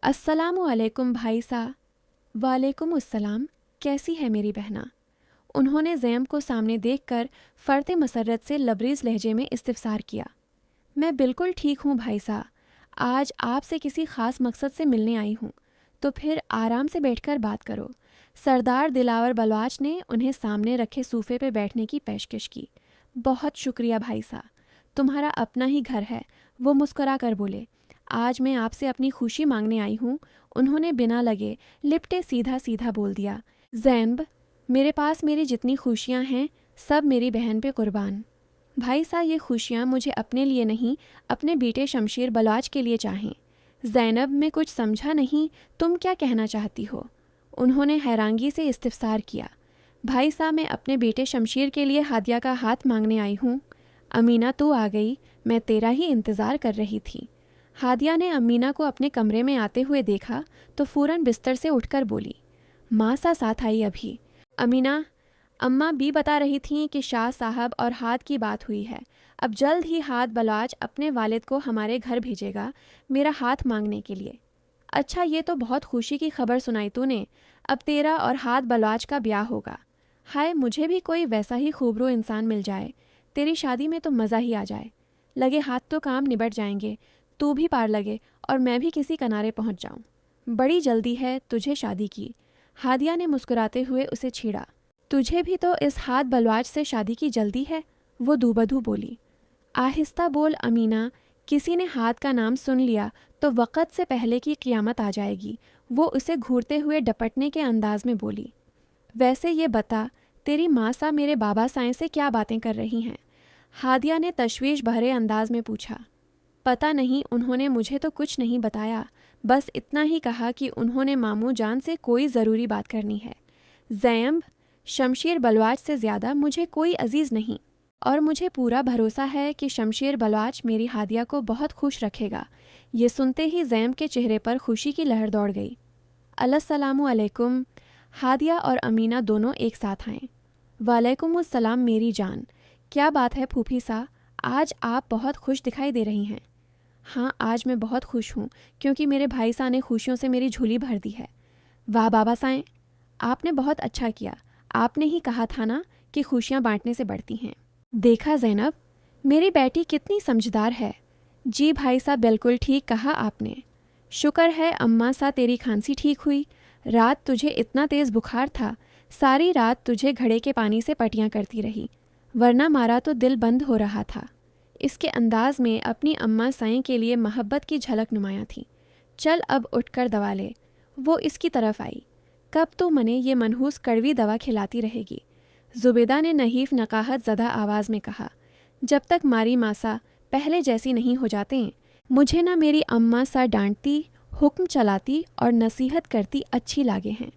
अस्सलामु अलैकुम भाई साहब। वालेकुम अस्सलाम। कैसी है मेरी बहना? उन्होंने ज़ैम को सामने देखकर फ़र्त मसरत से लबरेज़ लहजे में इस्तिफ़सार किया। मैं बिल्कुल ठीक हूँ भाई साहब। आज आपसे किसी ख़ास मकसद से मिलने आई हूँ, तो फिर आराम से बैठकर बात करो। सरदार दिलावर बलवाच ने उन्हें सामने रखे सूफ़े पे बैठने की पेशकश की। बहुत शुक्रिया भाई साहब, तुम्हारा अपना ही घर है, वो मुस्कुरा कर बोले। आज मैं आपसे अपनी खुशी मांगने आई हूँ। उन्होंने बिना लगे लिपटे सीधा सीधा बोल दिया। ज़ैनब, मेरे पास मेरी जितनी खुशियाँ हैं सब मेरी बहन पे कुर्बान। भाई साहब, ये खुशियाँ मुझे अपने लिए नहीं, अपने बेटे शमशेर बलवाच के लिए चाहें। ज़ैनब, मैं कुछ समझा नहीं, तुम क्या कहना चाहती हो? उन्होंने हैरानगी से इस्तिफ़सार किया। भाई साहब, मैं अपने बेटे शमशेर के लिए हादिया का हाथ मांगने आई हूँ। अमीना, तू आ गई, मैं तेरा ही इंतज़ार कर रही थी। हादिया ने अमीना को अपने कमरे में आते हुए देखा तो फ़ौरन बिस्तर से उठकर बोली, माँ सा साथ आई अभी। अमीना, अम्मा बी बता रही थीं कि शाह साहब और हाथ की बात हुई है। अब जल्द ही हाथ बलवाच अपने वालिद को हमारे घर भेजेगा मेरा हाथ मांगने के लिए। अच्छा, ये तो बहुत खुशी की खबर सुनाई तूने। अब तेरा और हाथ बलवाच का ब्याह होगा। हाय, मुझे भी कोई वैसा ही खूबरू इंसान मिल जाए, तेरी शादी में तो मज़ा ही आ जाए। लगे हाथ तो काम निबट जाएंगे, तू भी पार लगे और मैं भी किसी किनारे पहुंच जाऊं। बड़ी जल्दी है तुझे शादी की। हादिया ने मुस्कुराते हुए उसे छेड़ा। तुझे भी तो इस हाथ बलवाज से शादी की जल्दी है, वो दूबदू बोली। आहिस्ता बोल अमीना, किसी ने हाथ का नाम सुन लिया तो वक़्त से पहले की क़ियामत आ जाएगी। वो उसे घूरते हुए डपटने के अंदाज में बोली। वैसे ये बता, तेरी माँ सा मेरे बाबा साएं से क्या बातें कर रही हैं? हादिया ने तशवीश भरे अंदाज में पूछा। पता नहीं, उन्होंने मुझे तो कुछ नहीं बताया, बस इतना ही कहा कि उन्होंने मामू जान से कोई ज़रूरी बात करनी है। ज़ैम्ब, शमशेर बलवाच से ज़्यादा मुझे कोई अजीज़ नहीं, और मुझे पूरा भरोसा है कि शमशेर बलवाच मेरी हादिया को बहुत खुश रखेगा। ये सुनते ही ज़ैम्ब के चेहरे पर खुशी की लहर दौड़ गई। अस्सलामु अलैकुम। हादिया और अमीना दोनों एक साथ आए। वालेकुमुस्सलाम मेरी जान। क्या बात है फूफी सा, आज आप बहुत खुश दिखाई दे रही हैं। हाँ, आज मैं बहुत खुश हूँ क्योंकि मेरे भाई साहब ने खुशियों से मेरी झोली भर दी है। वाह बाबा साएं, आपने बहुत अच्छा किया। आपने ही कहा था ना कि खुशियाँ बांटने से बढ़ती हैं। देखा ज़ैनब, मेरी बेटी कितनी समझदार है। जी भाई साहब, बिल्कुल ठीक कहा आपने। शुक्र है अम्मा सा तेरी खांसी ठीक हुई। रात तुझे इतना तेज़ बुखार था, सारी रात तुझे घड़े के पानी से पटियाँ करती रही, वरना मारा तो दिल बंद हो रहा था। इसके अंदाज में अपनी अम्मा साईं के लिए मोहब्बत की झलक नुमाया थी। चल अब उठकर दवा ले। वो इसकी तरफ आई। कब तो मने ये मनहूस कड़वी दवा खिलाती रहेगी? जुबेदा ने नहीफ नकाहत ज़दा आवाज़ में कहा। जब तक मारी मासा पहले जैसी नहीं हो जाते, मुझे ना मेरी अम्मा सा डांटती, हुक्म चलाती और नसीहत करती अच्छी लागे हैं।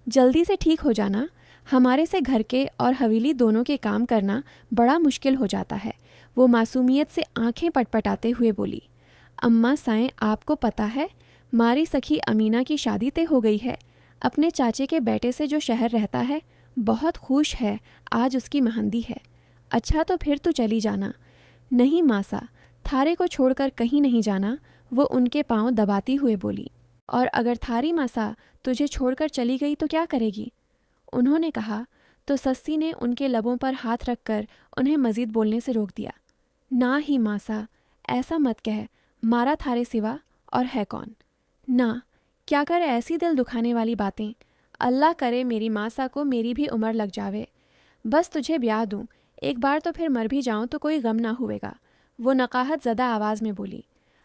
जल्दी से ठीक हो जाना। हमारे से घर के और हवेली दोनों के काम करना बड़ा मुश्किल हो जाता है। वो मासूमियत से आंखें पटपटाते हुए बोली। अम्मा साएं, आपको पता है मारी सखी अमीना की शादी तय हो गई है। अपने चाचे के बेटे से जो शहर रहता है, बहुत खुश है, आज उसकी मेहंदी है। अच्छा, तो फिर तू चली जाना। नहीं मासा, थारे को छोड़कर कहीं नहीं जाना, वो उनके पांव दबाती हुए बोली। और अगर थारी मासा तुझे छोड़कर चली गई तो क्या करेगी? उन्होंने कहा तो सस्सी ने उनके लबों पर हाथ रखकर उन्हें मजीद बोलने से रोक दिया। ना ही मासा, ऐसा मत कह, मारा थारे सिवा और है कौन? ना, क्या कर ऐसी दिल दुखाने वाली बातें। अल्लाह करे मेरी मासा को मेरी भी उम्र लग जावे। बस तुझे ब्याह दूँ, एक बार तो फिर मर भी जाऊँ तो कोई गम ना हुएगा। वो नकाहत ज़दा आवाज़ में बोली।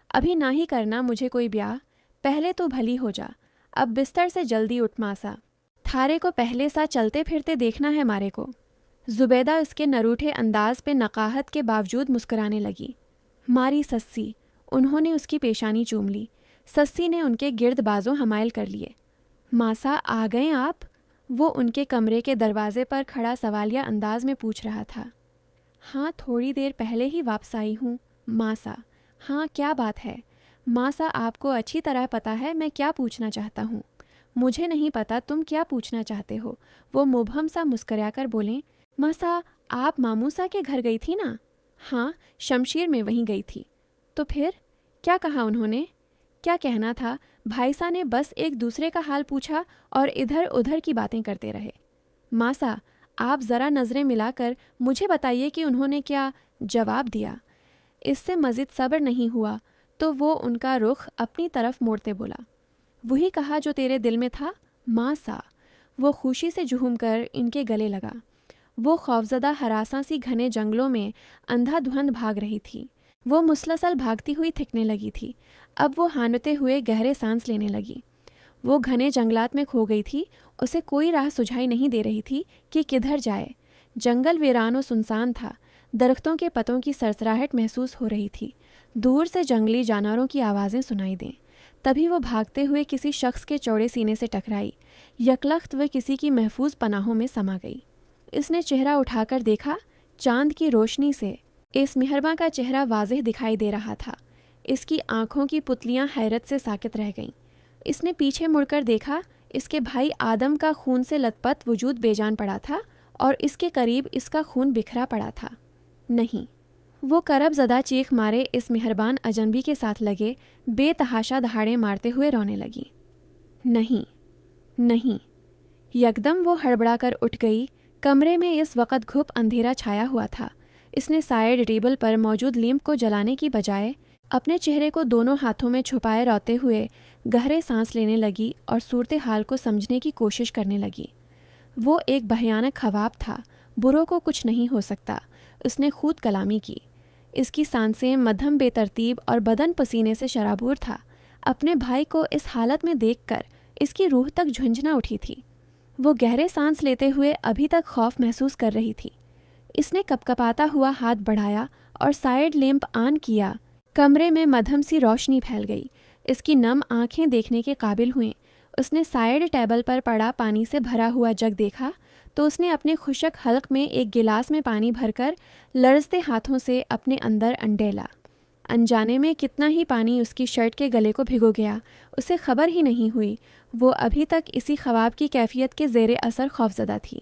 अभी ना ही करना मुझे कोई ब्याह, पहले तो भली हो जा। अब बिस्तर से जल्दी उठ मासा, थारे को पहले सा चलते फिरते देखना है मारे को। जुबैदा उसके नरूठे अंदाज पे नकाहत के बावजूद मुस्कुराने लगी। मारी सस्सी, उन्होंने उसकी पेशानी चूम ली। सस्सी ने उनके गिर्द बाजों हमायल कर लिए। मासा, आ गए आप? वो उनके कमरे के दरवाजे पर खड़ा सवालिया अंदाज में पूछ रहा था। हाँ, थोड़ी देर पहले ही वापस आई हूँ मासा। हाँ, क्या बात है मासा? आपको अच्छी तरह पता है मैं क्या पूछना चाहता हूँ। मुझे नहीं पता तुम क्या पूछना चाहते हो। वो मुबहम सा मुस्कराकर बोले। मासा, आप मामूसा के घर गई थी ना? हाँ, शमशीर में वहीं गई थी। तो फिर क्या कहा उन्होंने? क्या कहना था, भाईसा ने बस एक दूसरे का हाल पूछा और इधर उधर की बातें करते रहे। मासा, आप ज़रा नज़रें मिलाकर मुझे बताइए कि उन्होंने क्या जवाब दिया। इससे मज़ीद सब्र नहीं हुआ तो वो उनका रुख अपनी तरफ मोड़ते बोला, वही कहा जो तेरे दिल में था मासा। वो खुशी से झूम कर इनके गले लगा। वो खौफजदा हरासा सी घने जंगलों में अंधाधुंध भाग रही थी। वो मुसलसल भागती हुई थिकने लगी थी। अब वो हानते हुए गहरे सांस लेने लगी। वो घने जंगलात में खो गई थी। उसे कोई राह सुझाई नहीं दे रही थी कि किधर जाए। जंगल वीरान और सुनसान था। दरख्तों के पतों की सरसराहट महसूस हो रही थी। दूर से जंगली जानवरों की आवाज़ें सुनाई दें। तभी वो भागते हुए किसी शख्स के चौड़े सीने से टकराई। यकलख्त वह किसी की महफूज पनाहों में समा गई। इसने चेहरा उठाकर देखा। चांद की रोशनी से इस मेहरबा का चेहरा वाज़ेह दिखाई दे रहा था। इसकी आंखों की पुतलियां हैरत से साकित रह गईं। इसने पीछे मुड़कर देखा। इसके भाई आदम का खून से लथपथ वजूद बेजान पड़ा था और इसके करीब इसका खून बिखरा पड़ा था। नहीं, वो करब ज़दा चीख मारे इस मेहरबान अजनबी के साथ लगे बेतहाशा दहाड़े मारते हुए रोने लगी। नहीं, नहीं। यकदम वो हड़बड़ाकर उठ गई। कमरे में इस वक्त घुप अंधेरा छाया हुआ था। इसने साइड टेबल पर मौजूद लैंप को जलाने की बजाय अपने चेहरे को दोनों हाथों में छुपाए रोते हुए गहरे सांस लेने लगी और सूरत हाल को समझने की कोशिश करने लगी। वो एक भयानक ख्वाब था। बुरों को कुछ नहीं हो सकता। उसने खुद कलामी की। इसकी सांसें मध्यम बेतरतीब और बदन पसीने से शराबूर था। अपने भाई को इस हालत में देखकर इसकी रूह तक झुंझुना उठी थी। वो गहरे सांस लेते हुए अभी तक खौफ महसूस कर रही थी। इसने कपकपाता हुआ हाथ बढ़ाया और साइड लैंप ऑन किया। कमरे में मध्यम सी रोशनी फैल गई। इसकी नम आंखें देखने के काबिल हुईं। उसने साइड टेबल पर पड़ा पानी से भरा हुआ जग देखा तो उसने अपने खुशक हल्क में एक गिलास में पानी भरकर लरजते हाथों से अपने अंदर अंडेला। अनजाने में कितना ही पानी उसकी शर्ट के गले को भिगो गया, उसे खबर ही नहीं हुई। वो अभी तक इसी ख्वाब की कैफियत के ज़ेरे असर खौफजदा थी।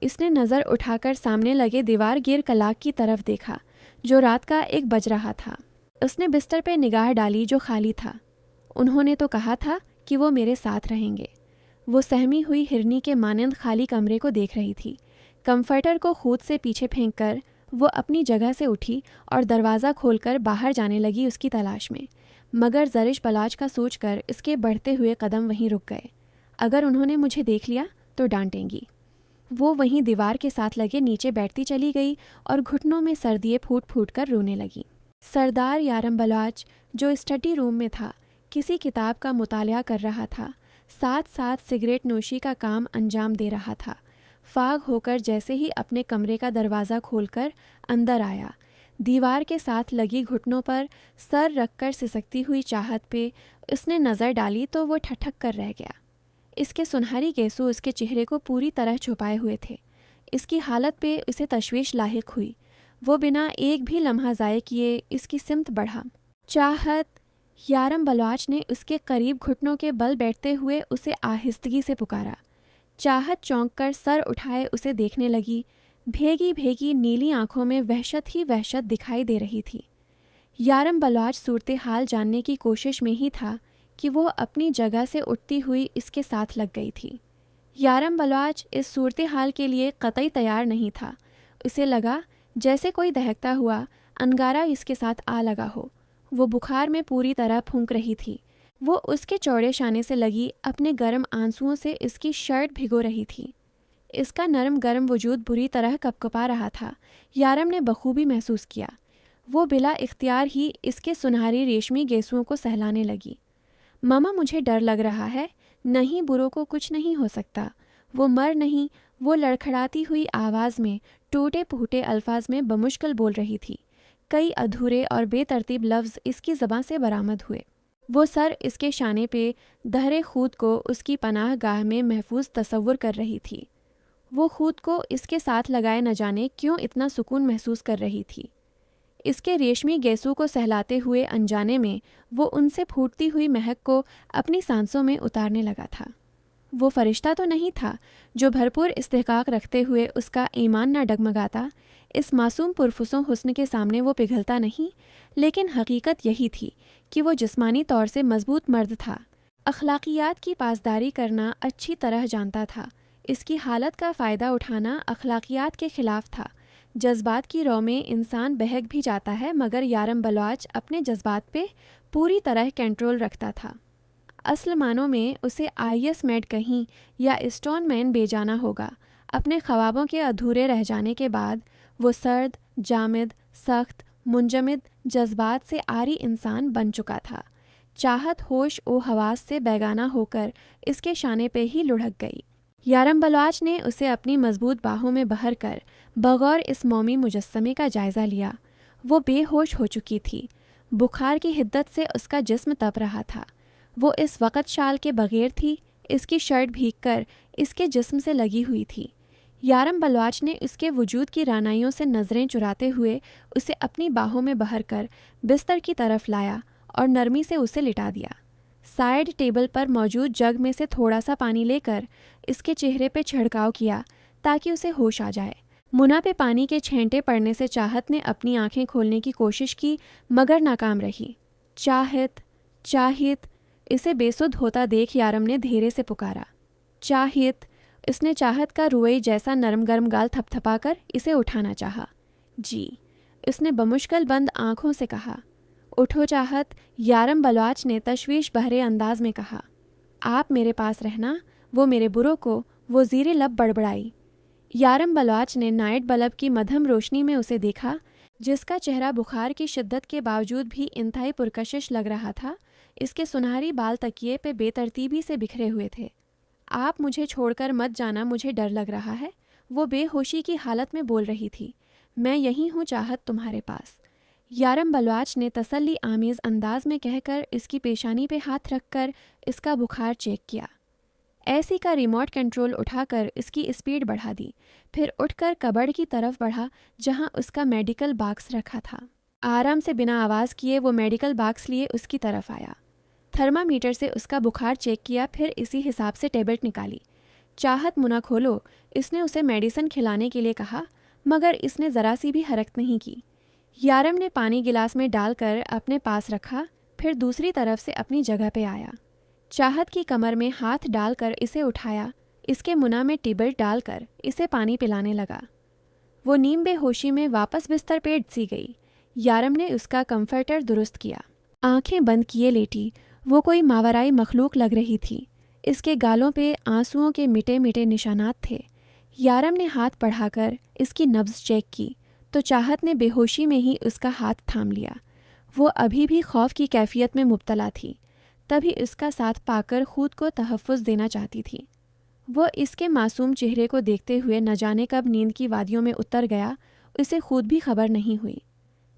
इसने नज़र उठाकर सामने लगे दीवार गिर कलाक की तरफ देखा जो रात का एक बज रहा था। उसने बिस्तर पे निगाह डाली जो खाली था। उन्होंने तो कहा था कि वो मेरे साथ रहेंगे। वो सहमी हुई हिरनी के मानंद खाली कमरे को देख रही थी। कंफर्टर को खुद से पीछे फेंक कर वो अपनी जगह से उठी और दरवाज़ा खोलकर बाहर जाने लगी उसकी तलाश में। मगर जरिश बलाज का सोचकर इसके बढ़ते हुए कदम वहीं रुक गए। अगर उन्होंने मुझे देख लिया तो डांटेंगी। वो वहीं दीवार के साथ लगे नीचे बैठती चली गई और घुटनों में सर्दिये फूट फूट कर रोने लगी। सरदार यारम बलाज जो स्टडी रूम में था किसी किताब का मुतालिया कर रहा था। साथ साथ सिगरेट नोशी का काम अंजाम दे रहा था। फाग होकर जैसे ही अपने कमरे का दरवाज़ा खोलकर अंदर आया, दीवार के साथ लगी घुटनों पर सर रखकर सिसकती हुई चाहत पे उसने नज़र डाली तो वो ठठक कर रह गया। इसके सुनहरी गेसू उसके चेहरे को पूरी तरह छुपाए हुए थे। इसकी हालत पे उसे तशवीश लाहिक हुई। वो बिना एक भी लम्हा ज़ाये किए इसकी सिमत बढ़ा। चाहत, यारम बलवाच ने उसके करीब घुटनों के बल बैठते हुए उसे आहिस्तगी से पुकारा। चाहत चौंक कर सर उठाए उसे देखने लगी। भेगी भेगी नीली आंखों में वहशत ही वहशत दिखाई दे रही थी। यारम बलवाच सूरत हाल जानने की कोशिश में ही था कि वो अपनी जगह से उठती हुई इसके साथ लग गई थी। यारम बलवाच इस सूरत हाल के लिए कतई तैयार नहीं था। उसे लगा जैसे कोई दहकता हुआ अंगारा इसके साथ आ लगा हो। वो बुखार में पूरी तरह फूंक रही थी। वो उसके चौड़े शाने से लगी अपने गर्म आंसुओं से इसकी शर्ट भिगो रही थी। इसका नरम गर्म वजूद बुरी तरह कपकपा रहा था। यारम ने बखूबी महसूस किया। वो बिला इख्तियार ही इसके सुनहरी रेशमी गेसुओं को सहलाने लगी। मामा, मुझे डर लग रहा है। नहीं, बुरों को कुछ नहीं हो सकता। वो मर नहीं। वो लड़खड़ाती हुई आवाज़ में टूटे फूटे अल्फाज में बमुश्किल बोल रही थी। कई अधूरे और बेतरतीब लफ्ज़ इसकी ज़बान से बरामद हुए। वो सर इसके शाने पे दहरे खुद को उसकी पनाह गाह में महफूज तसव्वुर कर रही थी। वो खुद को इसके साथ लगाए न जाने क्यों इतना सुकून महसूस कर रही थी। इसके रेशमी गैसों को सहलाते हुए अनजाने में वो उनसे फूटती हुई महक को अपनी सांसों में उतारने लगा था। वो फरिश्ता तो नहीं था जो भरपूर इस्तेहकाक रखते हुए उसका ईमान न डगमगाता। इस मासूम पुरफुसों हुस्न के सामने वो पिघलता नहीं, लेकिन हकीकत यही थी कि वो जिस्मानी तौर से मजबूत मर्द था। अखलाकियात की पासदारी करना अच्छी तरह जानता था। इसकी हालत का फ़ायदा उठाना अखलाकियात के ख़िलाफ़ था। जज्बात की रौ में इंसान बहक भी जाता है, मगर यारम बलवाच अपने जज्बात पे पूरी तरह कंट्रोल रखता था। असल मानों में उसे आईएस मेड कहीं या स्टोन मैन बेजाना होगा। अपने ख्वाबों के अधूरे रह जाने के बाद वो सर्द, जामिद, सख्त, मुंजमद जज्बात से आरी इंसान बन चुका था। चाहत होश ओ हवास से बेगाना होकर इसके शाने पे ही लुढ़क गई। यारम बलवाच ने उसे अपनी मजबूत बाहों में बहर कर बगौर इस मौमी मुजस्समे का जायज़ा लिया। वो बेहोश हो चुकी थी। बुखार की हिद्दत से उसका जिस्म तप रहा था। वो इस वक़्त शाल के बगैर थी। इसकी शर्ट भीग कर इसके जिस्म से लगी हुई थी। यारम बलवाच ने उसके वजूद की रानाइयों से नज़रें चुराते हुए उसे अपनी बाहों में बहर कर बिस्तर की तरफ लाया और नरमी से उसे लिटा दिया। साइड टेबल पर मौजूद जग में से थोड़ा सा पानी लेकर इसके चेहरे पे छिड़काव किया ताकि उसे होश आ जाए। मुना पे पानी के छेंटे पड़ने से चाहत ने अपनी आंखें खोलने की कोशिश की, मगर नाकाम रही। चाहत, चाहित, इसे बेसुध होता देख यारम ने धीरे से पुकारा, चाहित। इसने चाहत का रुई जैसा नरम गरम गाल थपथपाकर इसे उठाना चाहा। जी, इसने बमुश्किल बंद आंखों से कहा। उठो चाहत, यारम बलवाच ने तशवीश बहरे अंदाज में कहा। आप मेरे पास रहना। वो मेरे बुरों को वो ज़ीरे लब बड़बड़ाई। यारम बलवाच ने नाइट बल्ब की मध्यम रोशनी में उसे देखा, जिसका चेहरा बुखार की शिद्दत के बावजूद भी इंतहाई पुरकशिश लग रहा था। इसके सुनहरी बाल तकिए पे बेतरतीबी से बिखरे हुए थे। आप मुझे छोड़कर मत जाना, मुझे डर लग रहा है। वो बेहोशी की हालत में बोल रही थी। मैं यहीं हूँ चाहत, तुम्हारे पास। यारम बलवाच ने तसल्ली आमीज़ अंदाज में कहकर इसकी पेशानी पे हाथ रखकर इसका बुखार चेक किया। ऐसी का रिमोट कंट्रोल उठाकर इसकी स्पीड बढ़ा दी। फिर उठकर कबर्ड की तरफ बढ़ा जहां उसका मेडिकल बॉक्स रखा था। आराम से बिना आवाज़ किए वो मेडिकल बॉक्स लिए उसकी तरफ आया। थर्मामीटर से उसका बुखार चेक किया, फिर इसी हिसाब से टेबलेट निकाली। चाहत, मुना खोलो। इसने उसे मेडिसिन खिलाने के लिए कहा, मगर इसने ज़रा सी भी हरकत नहीं की। यारम ने पानी गिलास में डालकर अपने पास रखा, फिर दूसरी तरफ से अपनी जगह पे आया। चाहत की कमर में हाथ डालकर इसे उठाया। इसके मुना में टेबलेट डालकर इसे पानी पिलाने लगा। वो नीम बेहोशी में वापस बिस्तर पे सी गई। यारम ने उसका कंफर्टर दुरुस्त किया। आंखें बंद किए लेटी वो कोई मावराई मखलूक लग रही थी। इसके गालों पे आंसुओं के मिटे मिटे निशानात थे। यारम ने हाथ बढ़ाकर इसकी नब्ज़ चेक की तो चाहत ने बेहोशी में ही उसका हाथ थाम लिया। वो अभी भी खौफ की कैफियत में मुब्तला थी, तभी इसका साथ पाकर खुद को तहफ़्फ़ुज़ देना चाहती थी। वो इसके मासूम चेहरे को देखते हुए न जाने कब नींद की वादियों में उतर गया, उसे खुद भी खबर नहीं हुई।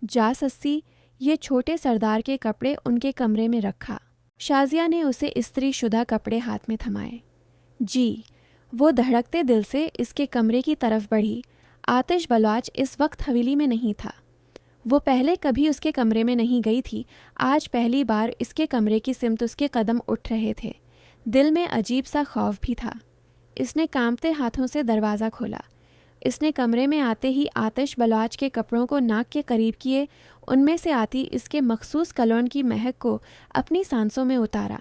जा सस्सी, ये छोटे सरदार के कपड़े उनके कमरे में रखा। शाजिया ने उसे इस्त्री शुदा कपड़े हाथ में थमाए। जी, वो धड़कते दिल से इसके कमरे की तरफ बढ़ी। आतिश बलवाच इस वक्त हवेली में नहीं था। वो पहले कभी उसके कमरे में नहीं गई थी। आज पहली बार इसके कमरे की सिमत उसके कदम उठ रहे थे। दिल में अजीब सा खौफ भी था। इसने कांपते हाथों से दरवाज़ा खोला। इसने कमरे में आते ही आतिश बलवाच के कपड़ों को नाक के करीब किए। उनमें से आती इसके मखसूस कलोन की महक को अपनी सांसों में उतारा।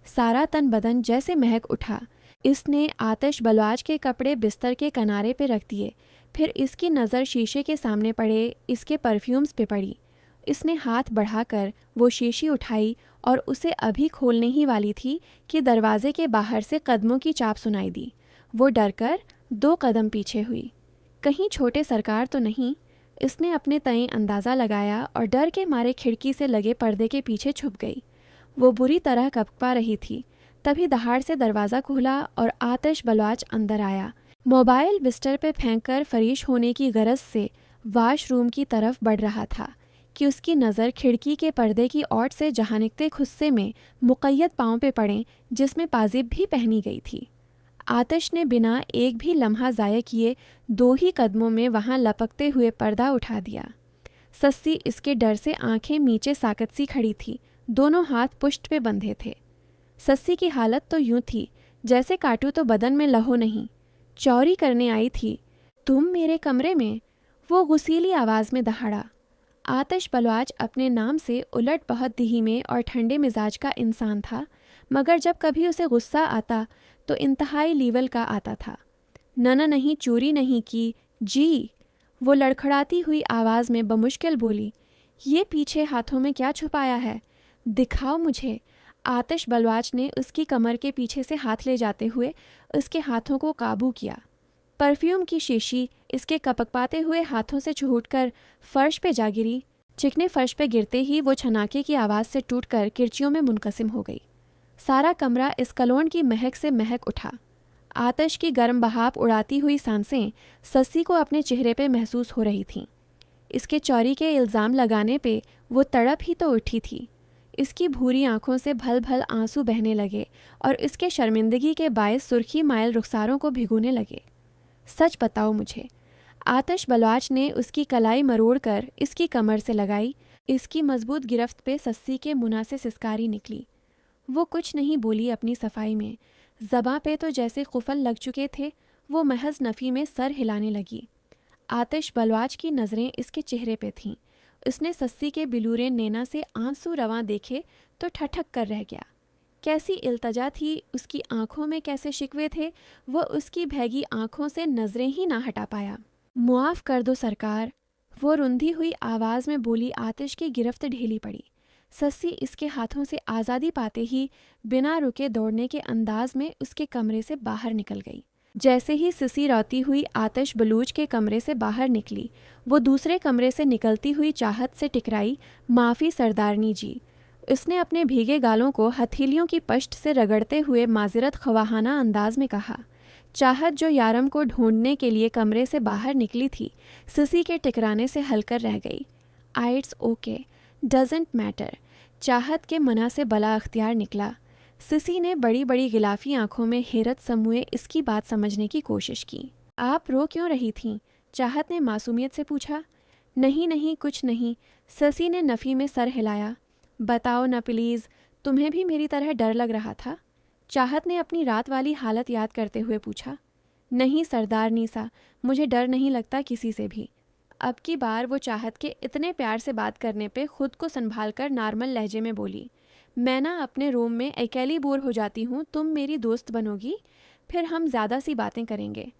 सारा तन बदन जैसे महक उठा। इसने आतिश बलवाच के कपड़े बिस्तर के किनारे पे रख दिए। फिर इसकी नज़र शीशे के सामने पड़े इसके परफ्यूम्स पे पड़ी। इसने हाथ बढ़ाकर वो शीशी उठाई और उसे अभी खोलने ही वाली थी कि दरवाजे के बाहर से कदमों की चाप सुनाई दी। वो डरकर 2 कदम पीछे हुई। कहीं छोटे सरकार तो नहीं। इसने अपने तय अंदाज़ा लगाया और डर के मारे खिड़की से लगे पर्दे के पीछे छुप गई। वो बुरी तरह कँपा रही थी। तभी दहाड़ से दरवाज़ा खुला और आतिश बलवाच अंदर आया। मोबाइल बिस्तर पे फेंककर फरीश होने की गरज से वाशरूम की तरफ बढ़ रहा था कि उसकी नज़र खिड़की के पर्दे की ओट से जहानिकते खुस्से में मुक़य्यद पाँव पे पड़े, जिसमें पाजिब भी पहनी गई थी। आतिश ने बिना एक भी लम्हा ज़ाया किए 2 ही कदमों में वहाँ लपकते हुए पर्दा उठा दिया। सस्सी इसके डर से आंखें नीचे साकत सी खड़ी थी। दोनों हाथ पुष्ट पे बंधे थे। सस्सी की हालत तो यूं थी जैसे काटू तो बदन में लहो नहीं। चौरी करने आई थी। तुम मेरे कमरे में? वो गुसीली आवाज़ में दहाड़ा। आतिश बलवाच अपने नाम से उलट बहुत धीमे और ठंडे मिजाज का इंसान था, मगर जब कभी उसे गुस्सा आता तो इंतहाई लीवल का आता था। नना नहीं, चोरी नहीं की जी। वो लड़खड़ाती हुई आवाज़ में बमुश्किल बोली, ये पीछे हाथों में क्या छुपाया है, दिखाओ मुझे। आतिश बलवाच ने उसकी कमर के पीछे से हाथ ले जाते हुए उसके हाथों को काबू किया। परफ्यूम की शीशी इसके कपकपाते हुए हाथों से छूटकर फर्श पे जा गिरी। चिकने फर्श पे गिरते ही वो छनाके की आवाज़ से टूटकर किरचियों में मुनकसिम हो गई। सारा कमरा इस कलोन की महक से महक उठा। आतिश की गर्म बहाव उड़ाती हुई सांसें सस्सी को अपने चेहरे पे महसूस हो रही थीं। इसके चोरी के इल्ज़ाम लगाने पे वो तड़प ही तो उठी थी। इसकी भूरी आंखों से भल भल आंसू बहने लगे और इसके शर्मिंदगी के बायस सुर्खी मायल रुखसारों को भिगोने लगे। सच बताओ मुझे। आतिश बलवाच ने उसकी कलाई मरोड़ कर इसकी कमर से लगाई। इसकी मजबूत गिरफ्त पे सस्सी के मुंह से सिसकारी निकली। वो कुछ नहीं बोली अपनी सफाई में। ज़बां पे तो जैसे कुफल लग चुके थे। वो महज नफ़ी में सर हिलाने लगी। आतिश बलवाच की नज़रें इसके चेहरे पे थीं। उसने सस्सी के बिलूरे नैना से आंसू रवां देखे तो ठठक कर रह गया। कैसी इल्तजा थी उसकी आंखों में, कैसे शिकवे थे। वो उसकी भैगी आंखों से नज़रें ही ना हटा पाया। मुआफ़ कर दो सरकार, वो रुंधी हुई आवाज़ में बोली। आतिश की गिरफ्त ढीली पड़ी। सस्सी इसके हाथों से आज़ादी पाते ही बिना रुके दौड़ने के अंदाज में उसके कमरे से बाहर निकल गई। जैसे ही सिसी रोती हुई आतिश बलूच के कमरे से बाहर निकली, वो दूसरे कमरे से निकलती हुई चाहत से टिकराई, माफ़ी सरदारनी जी। उसने अपने भीगे गालों को हथेलियों की पश्त से रगड़ते हुए माजरत ख्वाहाना अंदाज में कहा। चाहत जो यारम को ढूंढने के लिए कमरे से बाहर निकली थी, सिसी के टिकराने से हलकर रह गई। इट्स ओके, डजेंट मैटर, चाहत के मना से बला अख्तियार निकला। सिसी ने बड़ी बड़ी गिलाफी आंखों में हैरत समूए इसकी बात समझने की कोशिश की। आप रो क्यों रही थीं? चाहत ने मासूमियत से पूछा। नहीं नहीं, कुछ नहीं, ससी ने नफ़ी में सर हिलाया। बताओ ना प्लीज़, तुम्हें भी मेरी तरह डर लग रहा था? चाहत ने अपनी रात वाली हालत याद करते हुए पूछा। नहीं सरदार नीसा, मुझे डर नहीं लगता किसी से भी। अब की बार वो चाहत के इतने प्यार से बात करने पे खुद को संभाल कर नॉर्मल लहजे में बोली। मैं ना अपने रूम में अकेली बोर हो जाती हूँ, तुम मेरी दोस्त बनोगी, फिर हम ज़्यादा सी बातें करेंगे।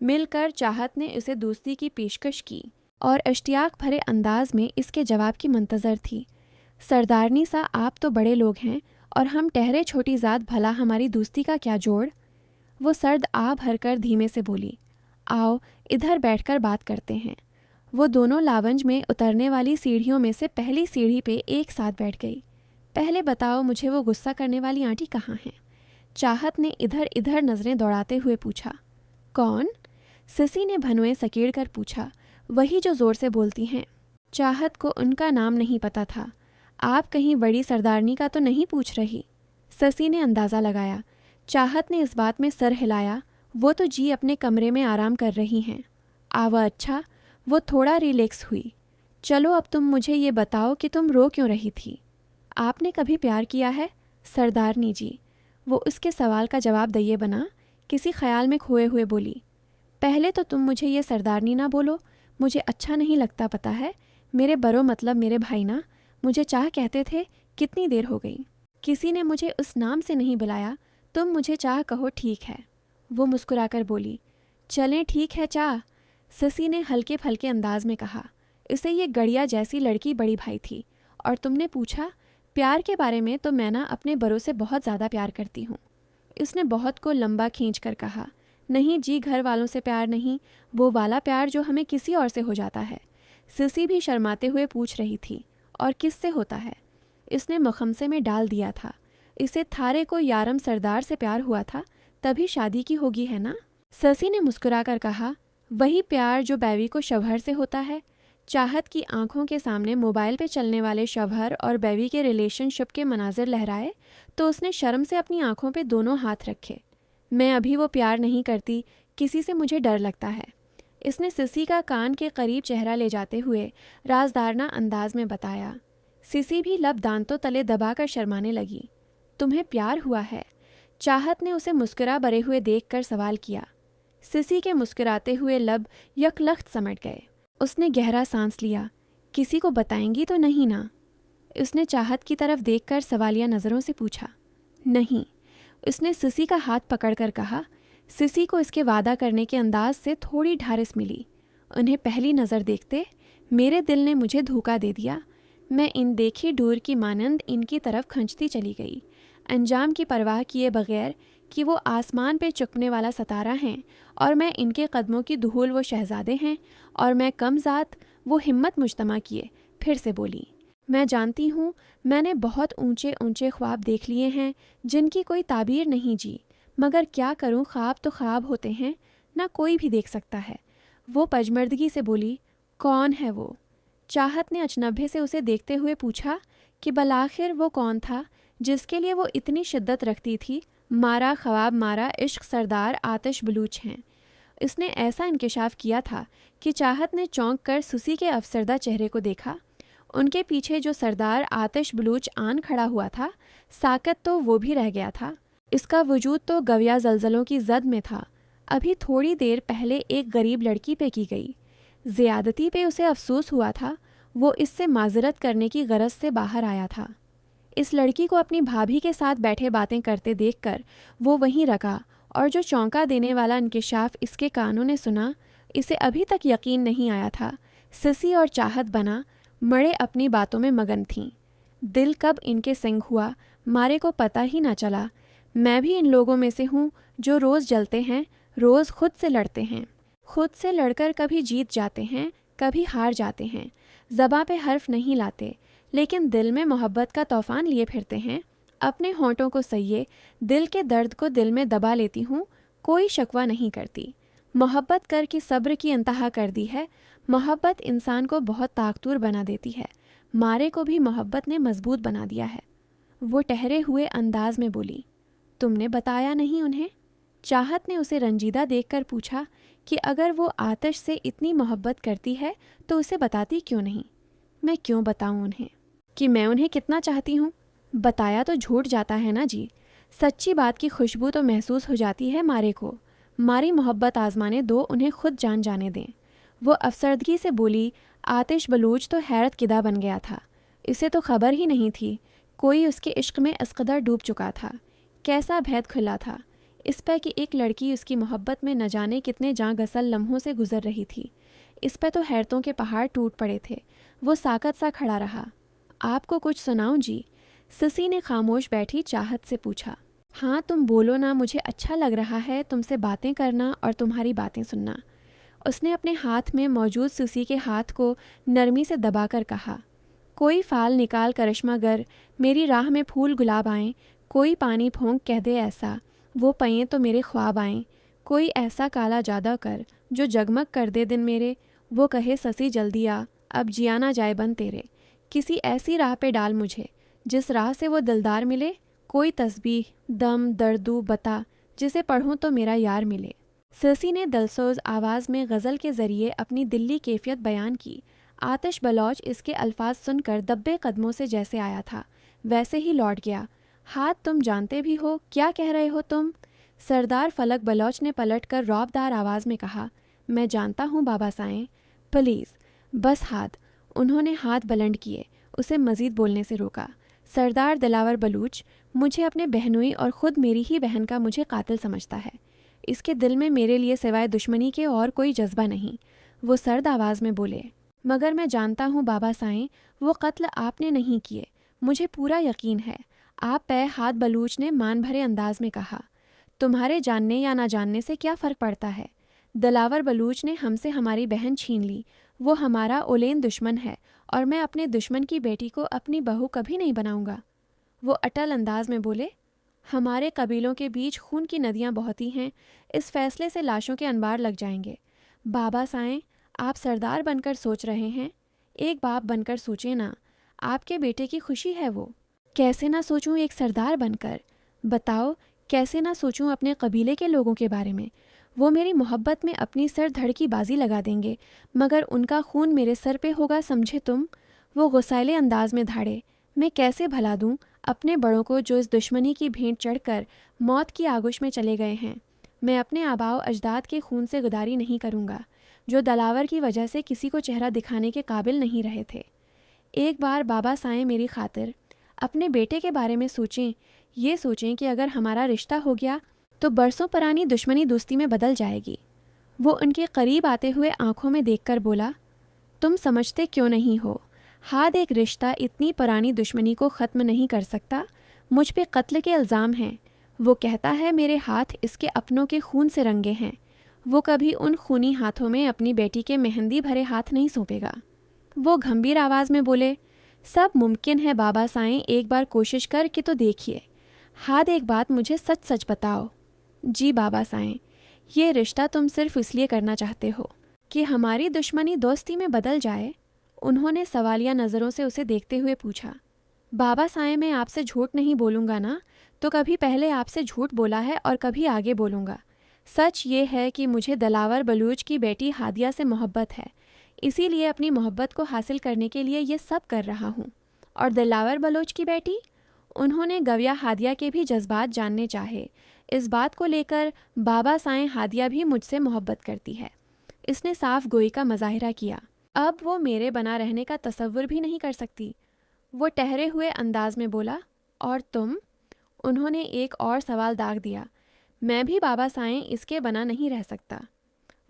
मिलकर चाहत ने उसे दोस्ती की पेशकश की और इश्तियाक भरे अंदाज में इसके जवाब की मंतज़र थी। सरदारनी सा, आप तो बड़े लोग हैं और हम ठहरे छोटी ज़ात, भला हमारी दोस्ती का क्या जोड़। वो सर्द आ भरकर धीमे से बोली। आओ इधर बैठकर बात करते हैं। वो दोनों लावंज में उतरने वाली सीढ़ियों में से पहली सीढ़ी पे एक साथ बैठ गई। पहले बताओ मुझे, वो गुस्सा करने वाली आंटी कहाँ हैं? चाहत ने इधर इधर नज़रें दौड़ाते हुए पूछा। कौन? सिसी ने भनुएं सकेड़ कर पूछा। वही जो ज़ोर से बोलती हैं। चाहत को उनका नाम नहीं पता था। आप कहीं बड़ी सरदारनी का तो नहीं पूछ रही? ससी ने अंदाज़ा लगाया। चाहत ने इस बात में सर हिलाया। वो तो जी अपने कमरे में आराम कर रही हैं। आवा, अच्छा। वो थोड़ा रिलैक्स हुई। चलो अब तुम मुझे ये बताओ कि तुम रो क्यों रही थी? आपने कभी प्यार किया है सरदारनी जी? वो उसके सवाल का जवाब दिए बना किसी ख्याल में खोए हुए बोली। पहले तो तुम मुझे ये सरदारनी ना बोलो, मुझे अच्छा नहीं लगता, पता है। मेरे बरो मतलब मेरे भाई ना मुझे चाह कहते थे। कितनी देर हो गई, किसी ने मुझे उस नाम से नहीं बुलाया। तुम मुझे चाह कहो, ठीक है? वो मुस्कुराकर बोली। चलें, ठीक है चाह, ससी ने हल्के फलके अंदाज में कहा। उसे ये गड़िया जैसी लड़की बड़ी भाई थी। और तुमने पूछा प्यार के बारे में, तो मैं ना अपने बरों से बहुत ज़्यादा प्यार करती हूँ। उसने बहुत को लंबा खींच कर कहा। नहीं जी, घर वालों से प्यार नहीं, वो वाला प्यार जो हमें किसी और से हो जाता है। सिसी भी शर्माते हुए पूछ रही थी। और किस से होता है? इसने मखमसे में डाल दिया था। इसे थारे को यारम सरदार से प्यार हुआ था, तभी शादी की होगी, है ना? ससी ने मुस्कुराकर कहा। वही प्यार जो बैवी को शवहर से होता है। चाहत की आंखों के सामने मोबाइल पे चलने वाले शवहर और बैवी के रिलेशनशिप के मनाजिर लहराए तो उसने शर्म से अपनी आंखों पे दोनों हाथ रखे। मैं अभी वो प्यार नहीं करती, किसी से मुझे डर लगता है। इसने सिसी का कान के करीब चेहरा ले जाते हुए राजदारना अंदाज में बताया। सिसी भी लब दांतों तले दबाकर शर्माने लगी। तुम्हें प्यार हुआ है? चाहत ने उसे मुस्कुरा भरे हुए देखकर सवाल किया। सिसी के मुस्कुराते हुए लब यकलख्त समट गए। उसने गहरा सांस लिया। किसी को बताएंगी तो नहीं ना? उसने चाहत की तरफ देखकर सवालिया नज़रों से पूछा। नहीं, उसने सिसी का हाथ पकड़कर कहा। सिसी को इसके वादा करने के अंदाज से थोड़ी ढारिस मिली। उन्हें पहली नज़र देखते मेरे दिल ने मुझे धोखा दे दिया। मैं इन देखी डोर की मानंद इनकी तरफ खंचती चली गई, अंजाम की परवाह किए बगैर कि वो आसमान पे चुकने वाला सितारा हैं और मैं इनके कदमों की धूल वो शहजादे हैं और मैं कमज़ात। वो हिम्मत मुजतमा किए फिर से बोली, मैं जानती हूँ मैंने बहुत ऊंचे ऊंचे ख्वाब देख लिए हैं जिनकी कोई ताबीर नहीं जी, मगर क्या करूँ, ख्वाब तो ख्वाब होते हैं, ना कोई भी देख सकता है। वो पजमर्दगी से बोली, कौन है वो? चाहत ने अचनभे से उसे देखते हुए पूछा कि बलाखिर वो कौन था जिसके लिए वो इतनी शिद्दत रखती थी। मारा ख्वाब मारा इश्क सरदार आतिश बलूच हैं। इसने ऐसा इंकिशाफ किया था कि चाहत ने चौंक कर सुसी के अफसरदा चेहरे को देखा। उनके पीछे जो सरदार आतिश बलूच आन खड़ा हुआ था, साकत तो वो भी रह गया था। इसका वजूद तो गविया जलजलों की जद में था। अभी थोड़ी देर पहले एक गरीब लड़की पे की गई ज़ियादती पे उसे अफसोस हुआ था। वो इससे माजरत करने की गरज से बाहर आया था। इस लड़की को अपनी भाभी के साथ बैठे बातें करते देखकर वो वहीं रखा और जो चौंका देने वाला इंकिशाफ इसके कानों ने सुना, इसे अभी तक यकीन नहीं आया था। सिसी और चाहत बना मड़े अपनी बातों में मगन थीं। दिल कब इनके संग हुआ मारे को पता ही ना चला। मैं भी इन लोगों में से हूँ जो रोज़ जलते हैं, रोज़ खुद से लड़ते हैं। खुद से लड़कर कभी जीत जाते हैं, कभी हार जाते हैं। ज़बां पे हर्फ नहीं लाते, लेकिन दिल में मोहब्बत का तूफ़ान लिए फिरते हैं। अपने होंठों को सहिए दिल के दर्द को दिल में दबा लेती हूँ, कोई शकवा नहीं करती। मोहब्बत कर कि सब्र की इंतहा कर दी है। मोहब्बत इंसान को बहुत ताकतवर बना देती है। मारे को भी मोहब्बत ने मजबूत बना दिया है। वो ठहरे हुए अंदाज में बोली, तुमने बताया नहीं उन्हें? चाहत ने उसे रंजीदा देखकर पूछा कि अगर वो आतिश से इतनी मोहब्बत करती है तो उसे बताती क्यों नहीं? मैं क्यों बताऊं उन्हें कि मैं उन्हें कितना चाहती हूँ? बताया तो झूठ जाता है ना जी। सच्ची बात की खुशबू तो महसूस हो जाती है मारे को। मारी मोहब्बत आजमाने दो, उन्हें खुद जान जाने दें। वो अफसरदगी से बोली। आतिश बलूच तो हैरत किदा बन गया था। इसे तो खबर ही नहीं थी कोई उसके इश्क में इस कदर डूब चुका था। कैसा भेद खुला था इस पर कि एक लड़की उसकी मोहब्बत में न जाने कितने जाँ गसल लम्हों से गुजर रही थी। इस पर तो हैरतों के पहाड़ टूट पड़े थे। वो साकत सा खड़ा रहा। आपको कुछ सुनाऊं जी? सिसी ने खामोश बैठी चाहत से पूछा। हाँ तुम बोलो ना, मुझे अच्छा लग रहा है तुमसे बातें करना और तुम्हारी बातें सुनना। उसने अपने हाथ में मौजूद सिसी के हाथ को नरमी से दबाकर कहा। कोई फाल निकाल करिश्मागर, मेरी राह में फूल गुलाब आएं, कोई पानी फोंक कह दे ऐसा, वो पइए तो मेरे ख्वाब आएं, कोई ऐसा काला जादा कर जो जगमग कर दे दिन मेरे, वो कहे ससी जल्दी आ, अब जिया ना जाए बन तेरे। किसी ऐसी राह पे डाल मुझे जिस राह से वो दिलदार मिले, कोई तस्बीह दम दर्दू बता जिसे पढ़ूं तो मेरा यार मिले। सिसी ने दलसोज आवाज़ में गज़ल के ज़रिए अपनी दिल्ली कैफियत बयान की। आतिश बलौच इसके अल्फाज सुनकर दब्बे कदमों से जैसे आया था वैसे ही लौट गया। हाथ तुम जानते भी हो क्या कह रहे हो तुम? सरदार फलक बलौच ने पलटकर रौबदार आवाज़ में कहा। मैं जानता हूँ बाबा साएं, प्लीज़ बस हाथ। उन्होंने हाथ बुलंद किए, उसे मज़ीद बोलने से रोका। सरदार दिलावर बलूच मुझे अपने बहनोई और ख़ुद मेरी ही बहन का मुझे कातिल समझता है। इसके दिल में मेरे लिए सिवाय दुश्मनी के और कोई जज्बा नहीं। वो सर्द आवाज़ में बोले। मगर मैं जानता हूँ बाबा साएं, वो कत्ल आपने नहीं किए, मुझे पूरा यकीन है। आप पे हाथ बलूच ने मान भरे अंदाज में कहा। तुम्हारे जानने या ना जानने से क्या फ़र्क पड़ता है? दिलावर बलूच ने हमसे हमारी बहन छीन ली। वो हमारा ओलेन दुश्मन है और मैं अपने दुश्मन की बेटी को अपनी बहू कभी नहीं बनाऊंगा। वो अटल अंदाज में बोले। हमारे कबीलों के बीच खून की नदियाँ बहती हैं, इस फैसले से लाशों के अनबार लग जाएंगे। बाबा साएं, आप सरदार बनकर सोच रहे हैं, एक बाप बनकर सोचें ना। आपके बेटे की खुशी है वो। कैसे ना सोचूं एक सरदार बनकर? बताओ कैसे ना सोचूं अपने कबीले के लोगों के बारे में? वो मेरी मोहब्बत में अपनी सर धड़ की बाजी लगा देंगे, मगर उनका खून मेरे सर पे होगा, समझे तुम? वो गुस्सैले अंदाज में धाड़े। मैं कैसे भला दूं अपने बड़ों को जो इस दुश्मनी की भेंट चढ़कर मौत की आगोश में चले गए हैं? मैं अपने आबाओ अजदाद के खून से गद्दारी नहीं करूँगा, जो दलावर की वजह से किसी को चेहरा दिखाने के काबिल नहीं रहे थे। एक बार बाबा साएं मेरी खातिर अपने बेटे के बारे में सोचें, ये सोचें कि अगर हमारा रिश्ता हो गया तो बरसों पुरानी दुश्मनी दोस्ती में बदल जाएगी। वो उनके करीब आते हुए आंखों में देखकर बोला, तुम समझते क्यों नहीं हो, हाथ एक रिश्ता इतनी पुरानी दुश्मनी को ख़त्म नहीं कर सकता। मुझ पे कत्ल के इल्ज़ाम हैं। वो कहता है मेरे हाथ इसके अपनों के खून से रंगे हैं। वो कभी उन खूनी हाथों में अपनी बेटी के मेहंदी भरे हाथ नहीं सौंपेगा। वो गंभीर आवाज़ में बोले, सब मुमकिन है बाबा साईं, एक बार कोशिश कर के तो देखिए। हाथ एक बात मुझे सच सच बताओ। जी बाबा साईं, ये रिश्ता तुम सिर्फ इसलिए करना चाहते हो कि हमारी दुश्मनी दोस्ती में बदल जाए? उन्होंने सवालिया नज़रों से उसे देखते हुए पूछा। बाबा साईं, मैं आपसे झूठ नहीं बोलूँगा ना, तो कभी पहले आपसे झूठ बोला है और कभी आगे बोलूँगा। सच ये है कि मुझे दिलावर बलूच की बेटी हादिया से मोहब्बत है, इसीलिए अपनी मोहब्बत को हासिल करने के लिए ये सब कर रहा हूँ। और दिलावर बलोच की बेटी? उन्होंने गविया हादिया के भी जज्बात जानने चाहे। इस बात को लेकर बाबा साईं, हादिया भी मुझसे मोहब्बत करती है। इसने साफ गोई का मज़ाहिरा किया। अब वो मेरे बना रहने का तसव्वुर भी नहीं कर सकती। वो ठहरे हुए अंदाज में बोला, और तुम? उन्होंने एक और सवाल दाग दिया। मैं भी बाबा साईं इसके बना नहीं रह सकता।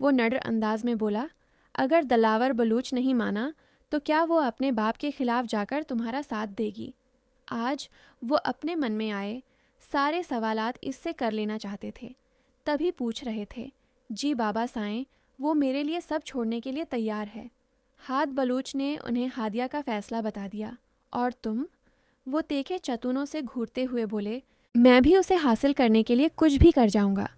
वो नड्र अंदाज में बोला, अगर दिलावर बलूच नहीं माना तो क्या वो अपने बाप के खिलाफ जाकर तुम्हारा साथ देगी? आज वो अपने मन में आए सारे सवालात इससे कर लेना चाहते थे, तभी पूछ रहे थे, जी बाबा साईं, वो मेरे लिए सब छोड़ने के लिए तैयार है। हाथ बलूच ने उन्हें हादिया का फैसला बता दिया। और तुम? वो तेखे चतुनों से घूरते हुए बोले, मैं भी उसे हासिल करने के लिए कुछ भी कर जाऊंगा।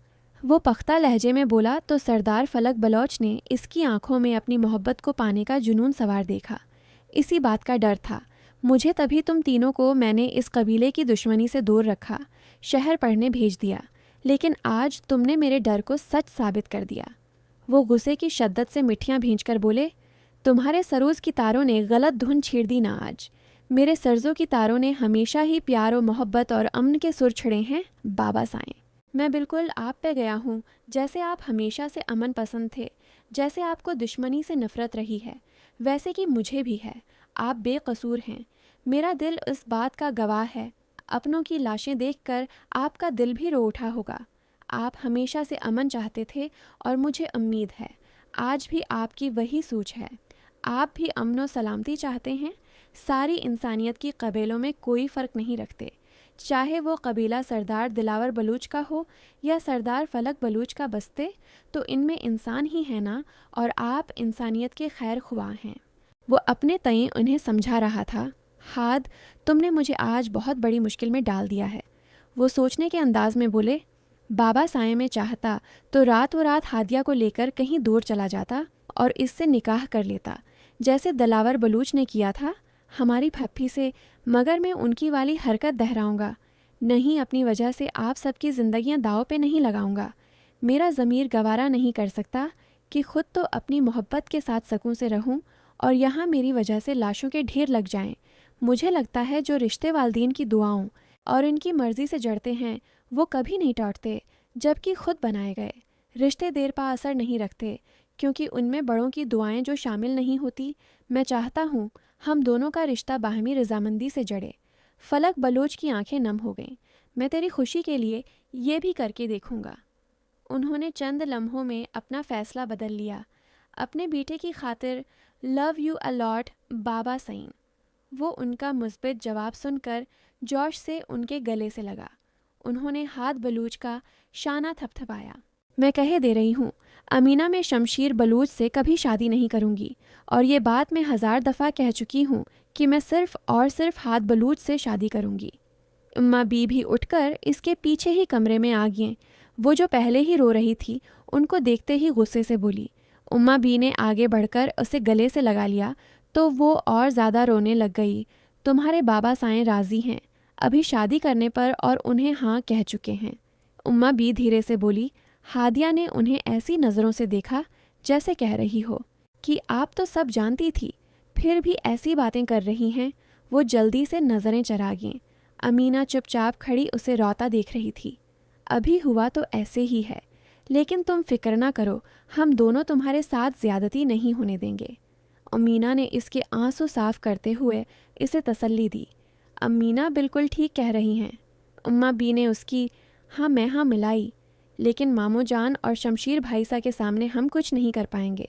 वो पख्ता लहजे में बोला तो सरदार फलक बलोच ने इसकी आंखों में अपनी मोहब्बत को पाने का जुनून सवार देखा। इसी बात का डर था मुझे, तभी तुम तीनों को मैंने इस कबीले की दुश्मनी से दूर रखा, शहर पढ़ने भेज दिया, लेकिन आज तुमने मेरे डर को सच साबित कर दिया। वो गुस्से की शद्दत से मिठियाँ भींचकर बोले, तुम्हारे सरोज की तारों ने गलत धुन छेड़ दी ना आज। मेरे सरजों की तारों ने हमेशा ही प्यार और मोहब्बत और अमन के सुर छड़े हैं बाबा साईं। मैं बिल्कुल आप पे गया हूँ, जैसे आप हमेशा से अमन पसंद थे, जैसे आपको दुश्मनी से नफरत रही है, वैसे कि मुझे भी है। आप बेकसूर हैं, मेरा दिल इस बात का गवाह है। अपनों की लाशें देखकर आपका दिल भी रो उठा होगा। आप हमेशा से अमन चाहते थे और मुझे उम्मीद है आज भी आपकी वही सोच है। आप भी अमन और सलामती चाहते हैं। सारी इंसानियत की कबीलों में कोई फ़र्क नहीं रखते, चाहे वो कबीला सरदार दिलावर बलूच का हो या सरदार फलक बलूच का बस्ते, तो इनमें इंसान ही है ना, और आप इंसानियत के खैर ख्वाह हैं। वो अपने तय उन्हें समझा रहा था। हाद, तुमने मुझे आज बहुत बड़ी मुश्किल में डाल दिया है। वो सोचने के अंदाज में बोले, बाबा साईं में चाहता तो रातों रात हादिया को लेकर कहीं दूर चला जाता और इससे निकाह कर लेता, जैसे दिलावर बलूच ने किया था हमारी फप्पी से, मगर मैं उनकी वाली हरकत दोहराऊंगा नहीं। अपनी वजह से आप सबकी ज़िंदगियां दाव पे नहीं लगाऊंगा। मेरा ज़मीर गवारा नहीं कर सकता कि ख़ुद तो अपनी मोहब्बत के साथ सकून से रहूं और यहाँ मेरी वजह से लाशों के ढेर लग जाएं। मुझे लगता है जो रिश्ते वालदीन की दुआओं और इनकी मर्ज़ी से जड़ते हैं वो कभी नहीं टूटते, जबकि खुद बनाए गए रिश्ते देर पा असर नहीं रखते, क्योंकि उनमें बड़ों की दुआएं जो शामिल नहीं होती। मैं चाहता हूँ हम दोनों का रिश्ता बाहमी रजामंदी से जड़े। फलक बलोच की आंखें नम हो गईं। मैं तेरी खुशी के लिए ये भी करके देखूंगा। उन्होंने चंद लम्हों में अपना फ़ैसला बदल लिया। अपने बेटे की खातिर लव यू अ लॉट बाबा साईं। वो उनका मुस्बित जवाब सुनकर जोश से उनके गले से लगा। उन्होंने हाथ बलूच का शाना थपथपाया। मैं कहे दे रही हूँ, अमीना में शमशीर बलूच से कभी शादी नहीं करूँगी, और ये बात मैं 1000 दफ़ा कह चुकी हूँ कि मैं सिर्फ़ और सिर्फ हाथ बलूच से शादी करूँगी। उम्मा बी भी उठकर इसके पीछे ही कमरे में आ गईं। वो जो पहले ही रो रही थी, उनको देखते ही गुस्से से बोली। उम्मा बी ने आगे बढ़कर उसे गले से लगा लिया तो वो और ज़्यादा रोने लग गई। तुम्हारे बाबा साईं राज़ी हैं अभी शादी करने पर और उन्हें हाँ कह चुके हैं। उम्मा बी धीरे से बोली। हादिया ने उन्हें ऐसी नज़रों से देखा जैसे कह रही हो कि आप तो सब जानती थी, फिर भी ऐसी बातें कर रही हैं। वो जल्दी से नज़रें चरा गईं। अमीना चुपचाप खड़ी उसे रोता देख रही थी। अभी हुआ तो ऐसे ही है, लेकिन तुम फिक्र ना करो, हम दोनों तुम्हारे साथ ज़्यादती नहीं होने देंगे। अमीना ने इसके आंसू साफ करते हुए इसे तसल्ली दी। अमीना बिल्कुल ठीक कह रही हैं। उम्मा बी ने उसकी हाँ मैं हाँ मिलाई। लेकिन मामू जान और शमशीर भाईसा के सामने हम कुछ नहीं कर पाएंगे।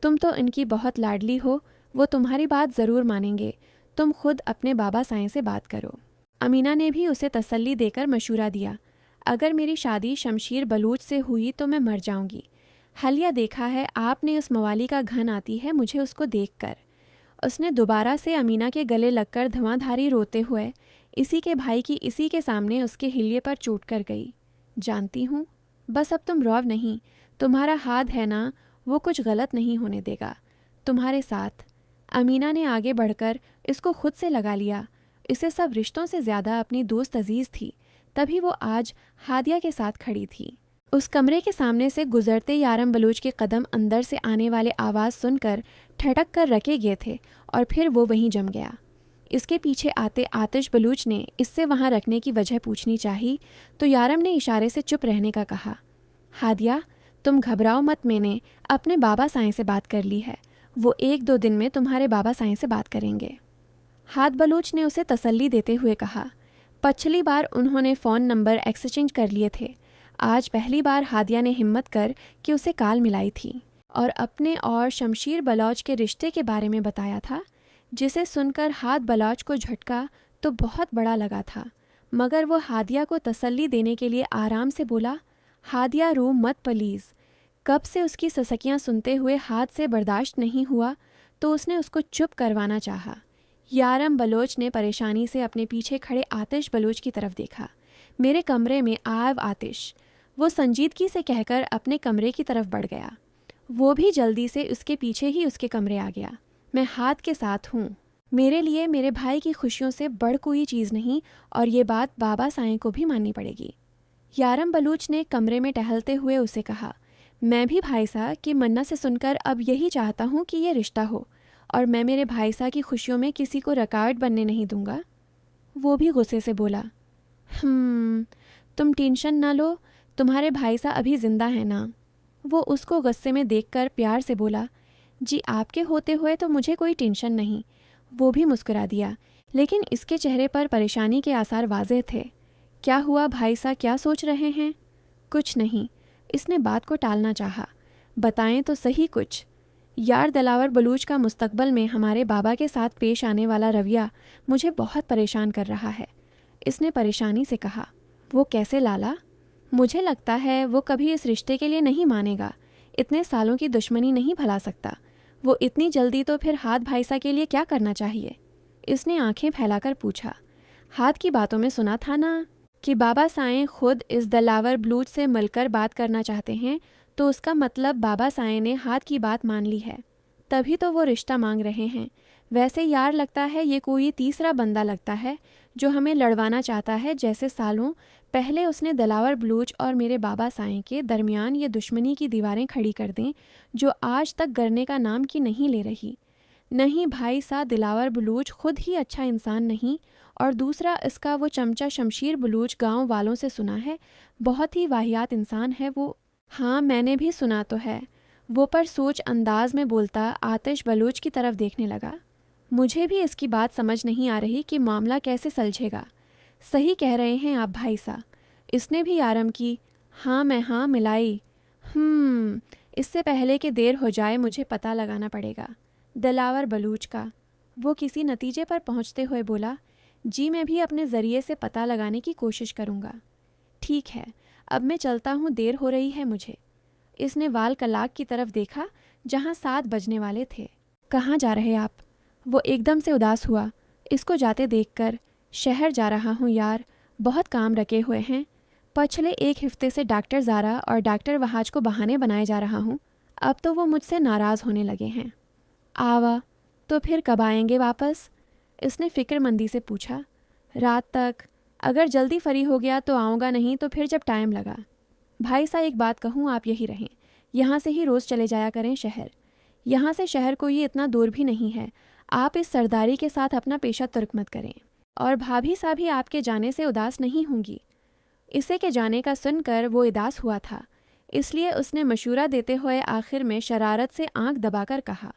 तुम तो इनकी बहुत लाडली हो, वो तुम्हारी बात ज़रूर मानेंगे। तुम खुद अपने बाबा साईं से बात करो। अमीना ने भी उसे तसल्ली देकर मशूरा दिया। अगर मेरी शादी शमशीर बलूच से हुई तो मैं मर जाऊंगी। हलिया देखा है आपने उस मवाली का घन आती है मुझे उसको देखकर। उसने दोबारा से अमीना के गले लगकर धुआंधारी रोते हुए इसी के भाई की इसी के सामने उसके हिलिये पर चोट कर गई। जानती हूँ, बस अब तुम रौब नहीं, तुम्हारा हाथ है ना, वो कुछ गलत नहीं होने देगा तुम्हारे साथ। अमीना ने आगे बढ़कर इसको खुद से लगा लिया। इसे सब रिश्तों से ज़्यादा अपनी दोस्त अजीज़ थी, तभी वो आज हादिया के साथ खड़ी थी। उस कमरे के सामने से गुजरते यारम बलूच के कदम अंदर से आने वाले आवाज़ सुनकर ठटक कर रखे गए थे और फिर वो वहीं जम गया। इसके पीछे आते आतिश बलूच ने इससे वहाँ रखने की वजह पूछनी चाहिए तो यारम ने इशारे से चुप रहने का कहा। हादिया, तुम घबराओ मत, मैंने अपने बाबा साईं से बात कर ली है, वो 1-2 दिन में तुम्हारे बाबा साईं से बात करेंगे। हाद बलूच ने उसे तसल्ली देते हुए कहा। पिछली बार उन्होंने फ़ोन नंबर एक्सचेंज कर लिए थे, आज पहली बार हादिया ने हिम्मत कर कि उसे काल मिलाई थी और अपने और शमशीर बलौच के रिश्ते के बारे में बताया था, जिसे सुनकर हाद बलौच को झटका तो बहुत बड़ा लगा था। मगर वो हादिया को तसल्ली देने के लिए आराम से बोला, हादिया रो मत प्लीज़। कब से उसकी ससकियाँ सुनते हुए हाथ से बर्दाश्त नहीं हुआ तो उसने उसको चुप करवाना चाहा। यारम बलोच ने परेशानी से अपने पीछे खड़े आतिश बलोच की तरफ देखा। मेरे कमरे में आव आतिश, वो संजीदगी से कहकर अपने कमरे की तरफ बढ़ गया। वो भी जल्दी से उसके पीछे ही उसके कमरे आ गया। मैं हाथ के साथ हूँ, मेरे लिए मेरे भाई की खुशियों से बढ़ कोई चीज़ नहीं और ये बात बाबा साईं को भी माननी पड़ेगी। यारम बलूच ने कमरे में टहलते हुए उसे कहा, मैं भी भाई साहब की मन्ना से सुनकर अब यही चाहता हूँ कि ये रिश्ता हो और मैं मेरे भाई साहब की खुशियों में किसी को रुकावट बनने नहीं दूंगा। वो भी गुस्से से बोला, तुम टेंशन ना लो, तुम्हारे भाई साहब अभी जिंदा है ना। वो उसको गुस्से में देखकर प्यार से बोला, जी आपके होते हुए तो मुझे कोई टेंशन नहीं। वो भी मुस्कुरा दिया, लेकिन इसके चेहरे पर परेशानी के आसार वाज़ेह थे। क्या हुआ भाई साहब, क्या सोच रहे हैं? कुछ नहीं, इसने बात को टालना चाहा। बताएं तो सही कुछ। यार दिलावर बलूच का मुस्तकबल में हमारे बाबा के साथ पेश आने वाला रवैया मुझे बहुत परेशान कर रहा है। इसने परेशानी से कहा। वो कैसे लाला? मुझे लगता है वो कभी इस रिश्ते के लिए नहीं मानेगा। इतने सालों की दुश्मनी नहीं भुला सकता वो इतनी जल्दी। तो फिर हाथ भाईसा के लिए क्या करना चाहिए? इसने आंखें फैलाकर पूछा। हाथ की बातों में सुना था ना कि बाबा साईं खुद इस दिलावर बलूच से मिलकर बात करना चाहते हैं, तो उसका मतलब बाबा साईं ने हाथ की बात मान ली है, तभी तो वो रिश्ता मांग रहे हैं। वैसे यार लगता है ये कोई तीसरा बंदा लगता है जो हमें लड़वाना चाहता है, जैसे सालों पहले उसने दिलावर बलूच और मेरे बाबा साईं के दरमियान ये दुश्मनी की दीवारें खड़ी कर दें जो आज तक गिरने का नाम की नहीं ले रही। नहीं भाई सा, दिलावर बलूच खुद ही अच्छा इंसान नहीं, और दूसरा इसका वो चमचा शमशीर बलूच गांव वालों से सुना है, बहुत ही वाहियात इंसान है वो। हाँ मैंने भी सुना तो है। वो पर सोच अंदाज में बोलता आतिश बलूच की तरफ देखने लगा। मुझे भी इसकी बात समझ नहीं आ रही कि मामला कैसे सुलझेगा। सही कह रहे हैं आप भाई सा। इसने भी आरम की हाँ मैं हाँ मिलाई। इससे पहले कि देर हो जाए मुझे पता लगाना पड़ेगा दिलावर बलूच का। वो किसी नतीजे पर पहुंचते हुए बोला, जी मैं भी अपने ज़रिए से पता लगाने की कोशिश करूँगा। ठीक है, अब मैं चलता हूँ, देर हो रही है मुझे। इसने वाल कलाक की तरफ देखा जहाँ 7 बजने वाले थे। कहाँ जा रहे आप? वो एकदम से उदास हुआ इसको जाते देखकर। शहर जा रहा हूँ यार, बहुत काम रखे हुए हैं। पिछले 1 हफ्ते से डॉक्टर ज़ारा और डॉक्टर वहाज को बहाने बनाए जा रहा हूँ। अब तो वो मुझसे नाराज़ होने लगे हैं। आवा, तो फिर कब आएंगे वापस? इसने फ़िक्रमंदी से पूछा। रात तक। अगर जल्दी फ्री हो गया तो आऊँगा, नहीं तो फिर जब टाइम लगा। भाई सा एक बात कहूँ, आप यही रहें, यहाँ से ही रोज़ चले जाया करें शहर। यहाँ से शहर को ये इतना दूर भी नहीं है। आप इस सरदारी के साथ अपना पेशा तुर्क मत करें, और भाभी सा भी आपके जाने से उदास नहीं होंगी। इसे के जाने का सुनकर वो उदास हुआ था, इसलिए उसने मशूरा देते हुए आखिर में शरारत से आंख दबाकर कहा,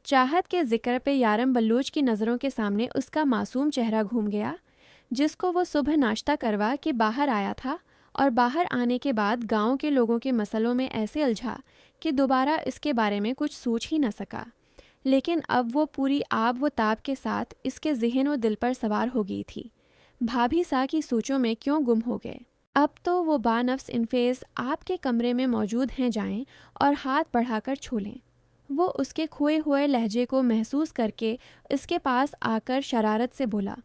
चाहत के जिक्र पे यारम बलूच की नज़रों के सामने उसका मासूम चेहरा घूम गया, जिसको वो सुबह नाश्ता करवा के बाहर आया था और बाहर आने के बाद गांव के लोगों के मसलों में ऐसे उलझा कि दोबारा इसके बारे में कुछ सोच ही न सका। लेकिन अब वो पूरी आब व ताब के साथ इसके जहन व दिल पर सवार हो गई थी। भाभी सा की सोचों में क्यों गुम हो गए। अब तो वो बानफ्स इनफेस आपके कमरे में मौजूद हैं जाएं और हाथ बढ़ाकर छू लें। वो उसके खोए हुए लहजे को महसूस करके इसके पास आकर शरारत से बोला,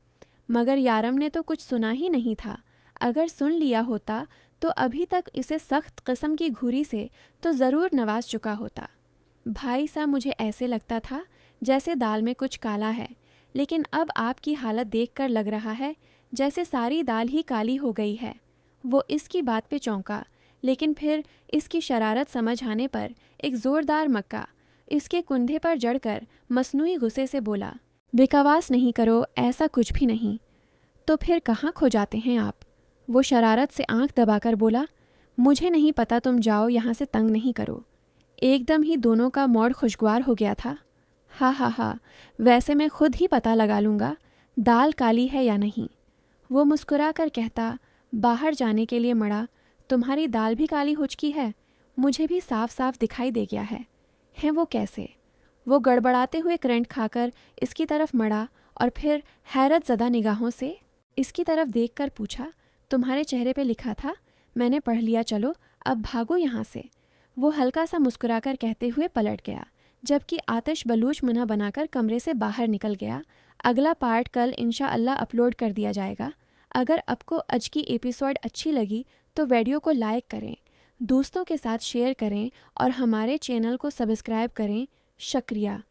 मगर यारम ने तो कुछ सुना ही नहीं था। अगर सुन लिया होता तो अभी तक इसे सख्त किस्म की घूरी से तो ज़रूर नवाज चुका होता। भाई सा, मुझे ऐसे लगता था जैसे दाल में कुछ काला है, लेकिन अब आपकी हालत देखकर लग रहा है जैसे सारी दाल ही काली हो गई है। वो इसकी बात पे चौंका, लेकिन फिर इसकी शरारत समझ आने पर एक ज़ोरदार मक्का इसके कुंधे पर जड़कर मसनूई गुस्से से बोला, बकवास नहीं करो, ऐसा कुछ भी नहीं। तो फिर कहाँ खो जाते हैं आप? वो शरारत से आंख दबाकर बोला, मुझे नहीं पता, तुम जाओ, यहाँ से तंग नहीं करो। एकदम ही दोनों का मौड़ खुशगवार हो गया था। हा हा हा, वैसे मैं खुद ही पता लगा लूँगा दाल काली है या नहीं। वो मुस्कुरा कर कहता, बाहर जाने के लिए मड़ा, तुम्हारी दाल भी काली हो चुकी है, मुझे भी साफ साफ दिखाई दे गया है। वो कैसे? वो गड़बड़ाते हुए करंट खाकर इसकी तरफ मड़ा और फिर हैरत ज़दा निगाहों से इसकी तरफ देखकर पूछा, तुम्हारे चेहरे पे लिखा था, मैंने पढ़ लिया, चलो अब भागो यहाँ से। वो हल्का सा मुस्कुराकर कहते हुए पलट गया, जबकि आतिश बलूच मुन्ना बनाकर कमरे से बाहर निकल गया। अगला पार्ट कल इंशाअल्लाह अपलोड कर दिया जाएगा। अगर आपको आज की एपिसोड अच्छी लगी तो वीडियो को लाइक करें, दोस्तों के साथ शेयर करें और हमारे चैनल को सब्सक्राइब करें। शुक्रिया।